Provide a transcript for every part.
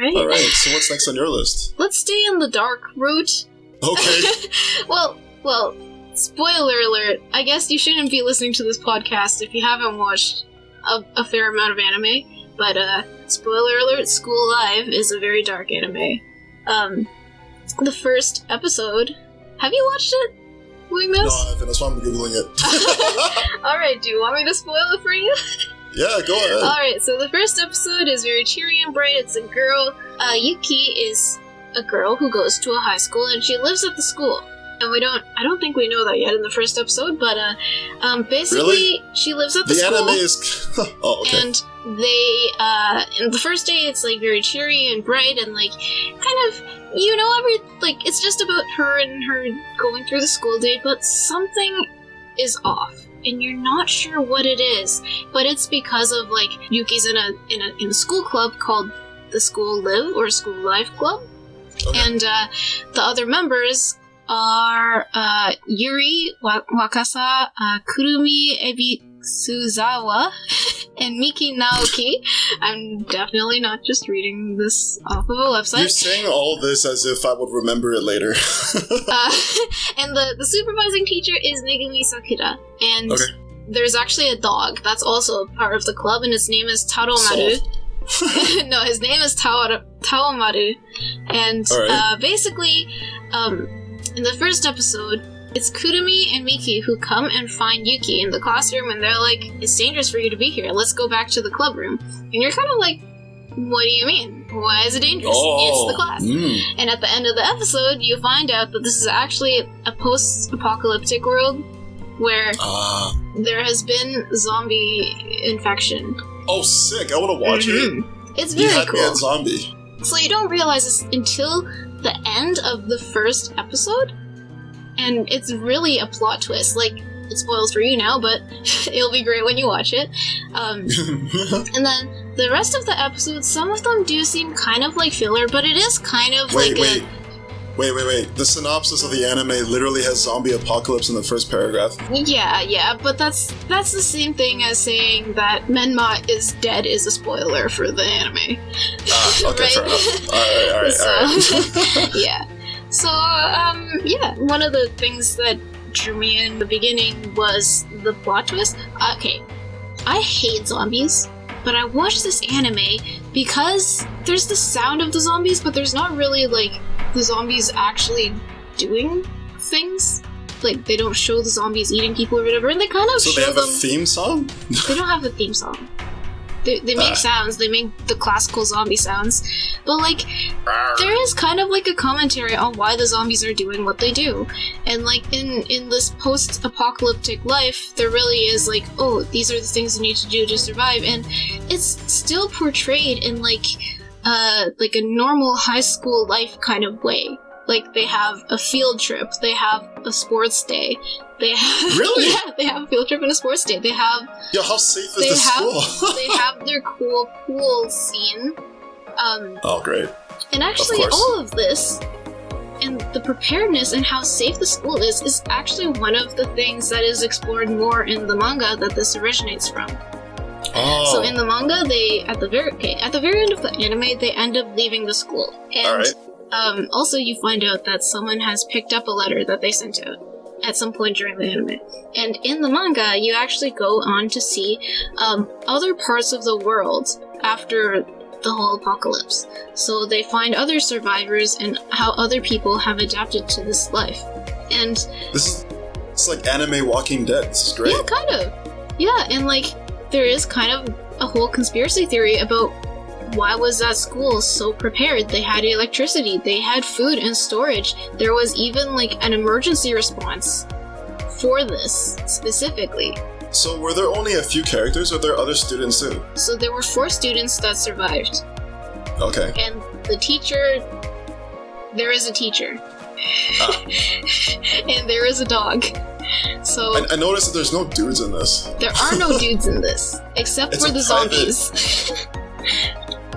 Alright, so what's next on your list? Let's stay in the dark route. Okay. well, spoiler alert, I guess you shouldn't be listening to this podcast if you haven't watched a fair amount of anime, but spoiler alert, School Live is a very dark anime. The first episode, have you watched it, Mooing Mouse? No, I haven't, that's why I'm Googling it. Alright, do you want me to spoil it for you? Yeah, go ahead. Alright, so the first episode is very cheery and bright. It's a girl. Yuki is a girl who goes to a high school, and she lives at the school. And I don't think we know that yet in the first episode, but basically, really? She lives at the school. school. The anime is... oh, okay. And they, in the first day, it's, like, very cheery and bright, and, like, kind of, it's just about her and her going through the school day, but something is off. And you're not sure what it is, but it's because of, like, Yuki's in a school club called the School Live or School Life Club. Okay. And the other members are Yuri Wakasa, Kurumi Ebisuzawa, and Miki Naoki. I'm definitely not just reading this off of a website. You're saying all this as if I would remember it later. And the supervising teacher is Megumi Sakura. And okay. There's actually a dog that's also a part of the club, and its name is Taromaru. No, his name is Taomaru. And right. Basically, in the first episode, it's Kurumi and Miki who come and find Yuki in the classroom, and they're like, it's dangerous for you to be here, let's go back to the club room. And you're kind of like, what do you mean? Why is it dangerous? It's the class. And at the end of the episode, you find out that this is actually a post-apocalyptic world where there has been zombie infection. Oh, sick. I want to watch it. It's very cool. You had cool. me at zombie. So you don't realize this until the end of the first episode, and it's really a plot twist. Like, it spoils for you now, but it'll be great when you watch it. And then the rest of the episodes, some of them do seem kind of like filler, but it is kind of Wait. The synopsis of the anime literally has zombie apocalypse in the first paragraph. Yeah, but that's the same thing as saying that Menma is dead is a spoiler for the anime. Okay, right? Fair enough. All right. Yeah. So, one of the things that drew me in the beginning was the plot twist. Okay, I hate zombies, but I watched this anime because there's the sound of the zombies, but there's not really, like, the zombies actually doing things. Like, they don't show the zombies eating people or whatever, and they kind of show them... So they have a theme song? They don't have a theme song. They make sounds, they make the classical zombie sounds, but, like, there is kind of, like, a commentary on why the zombies are doing what they do. And, like, in this post-apocalyptic life, there really is, like, oh, these are the things you need to do to survive, and it's still portrayed in, like a normal high school life kind of way. Like, they have a field trip, they have a sports day, they have... Really? Yeah, they have a field trip and a sports day. They have... Yo, how safe is this school? They have their cool pool scene. Oh, great. And actually, all of this, and the preparedness and how safe the school is actually one of the things that is explored more in the manga that this originates from. Oh. So in the manga, they, at the very end of the anime, they end up leaving the school. And, all right. Also, you find out that someone has picked up a letter that they sent out at some point during the anime. And in the manga, you actually go on to see other parts of the world after the whole apocalypse. So they find other survivors and how other people have adapted to this life. And it's like anime Walking Dead. This is great. Yeah, kind of. Yeah, and like there is kind of a whole conspiracy theory about why was that school so prepared? They had electricity, they had food and storage. There was even like an emergency response for this specifically. So were there only a few characters or there other students too? So there were 4 students that survived. Okay. And the teacher, there is a teacher. And there is a dog. So I noticed that there's no dudes in this. There are no dudes in this, except for the zombies.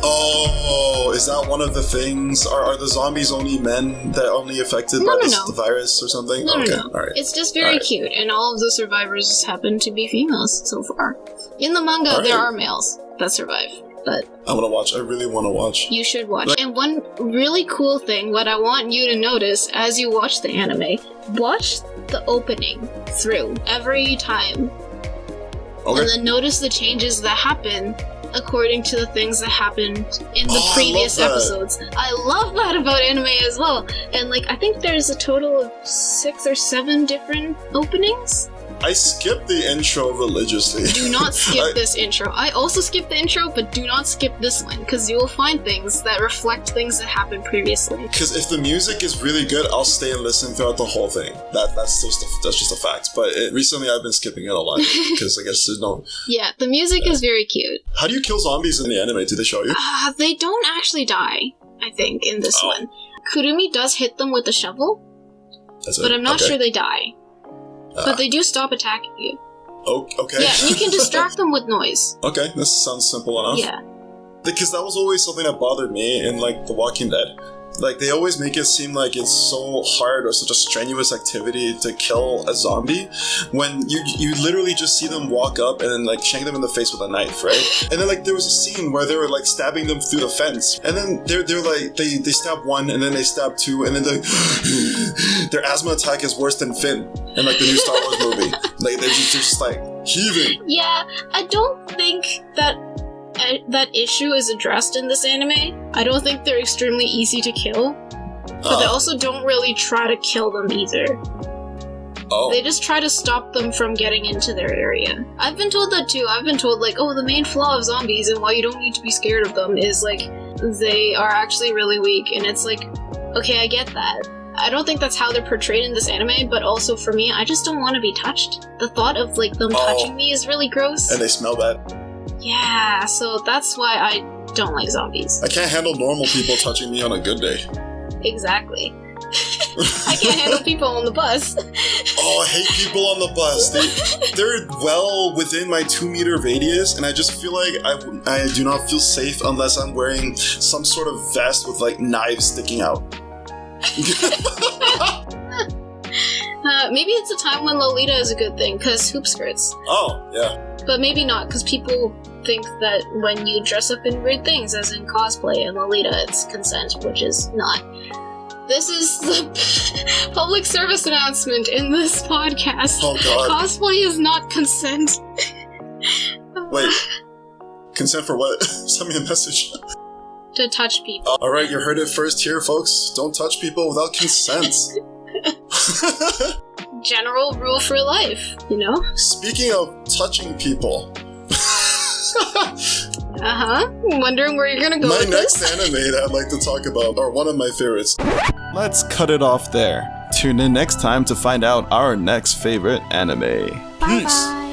Oh, is that one of the things? Are the zombies only men that only affected by the virus or something? No. All right. It's just very cute, and all of the survivors happen to be females so far. In the manga, there are males that survive. but I want to watch. I really want to watch. You should watch. And one really cool thing, what I want you to notice as you watch the anime, watch the opening through every time. Okay. And then notice the changes that happen according to the things that happened in the previous episodes. I love that about anime as well. And like, I think there's a total of 6 or 7 different openings. I skipped the intro religiously. Do not skip this intro. I also skipped the intro, but do not skip this one, because you will find things that reflect things that happened previously. Because if the music is really good, I'll stay and listen throughout the whole thing. That's just a fact. But recently I've been skipping it a lot, because I guess there's no... Yeah, the music is very cute. How do you kill zombies in the anime? Do they show you? They don't actually die, I think, in this one. Kurumi does hit them with a shovel, but I'm not sure they die. But they do stop attacking you. Oh, okay. Yeah, and you can distract them with noise. Okay, this sounds simple enough. Yeah. Because that was always something that bothered me in, like, The Walking Dead. Like, they always make it seem like it's so hard or such a strenuous activity to kill a zombie when you literally just see them walk up and then, like, shank them in the face with a knife, right? And then, like, there was a scene where they were, like, stabbing them through the fence. And then they're like, they stab one, and then they stab two, and then their asthma attack is worse than Finn in, like, the new Star Wars movie. Like, they're just like, heaving. Yeah, I don't think that issue is addressed in this anime. I don't think they're extremely easy to kill, but they also don't really try to kill them either. They just try to stop them from getting into their area. I've been told that too. I've been told, like, oh, the main flaw of zombies and why you don't need to be scared of them is, like, they are actually really weak, and it's like, okay, I get that. I don't think that's how they're portrayed in this anime, but also for me, I just don't want to be touched. The thought of, like, them touching me is really gross. And they smell bad. Yeah, so that's why I don't like zombies. I can't handle normal people touching me on a good day. Exactly. I can't handle people on the bus. Oh, I hate people on the bus. They're well within my 2-meter radius, and I just feel like I do not feel safe unless I'm wearing some sort of vest with, like, knives sticking out. Maybe it's a time when Lolita is a good thing, because hoop skirts. Oh, yeah. But maybe not, because people think that when you dress up in weird things, as in cosplay and Lolita, it's consent, which is not. This is the public service announcement in this podcast. Oh, God. Cosplay is not consent. Wait. Consent for what? Send me a message. To touch people. Alright, you heard it first here, folks. Don't touch people without consent. General rule for life, you know? Speaking of touching people. Wondering where you're gonna go with next this? anime that I'd like to talk about, or one of my favorites. Let's cut it off there. Tune in next time to find out our next favorite anime. Bye Peace! bye.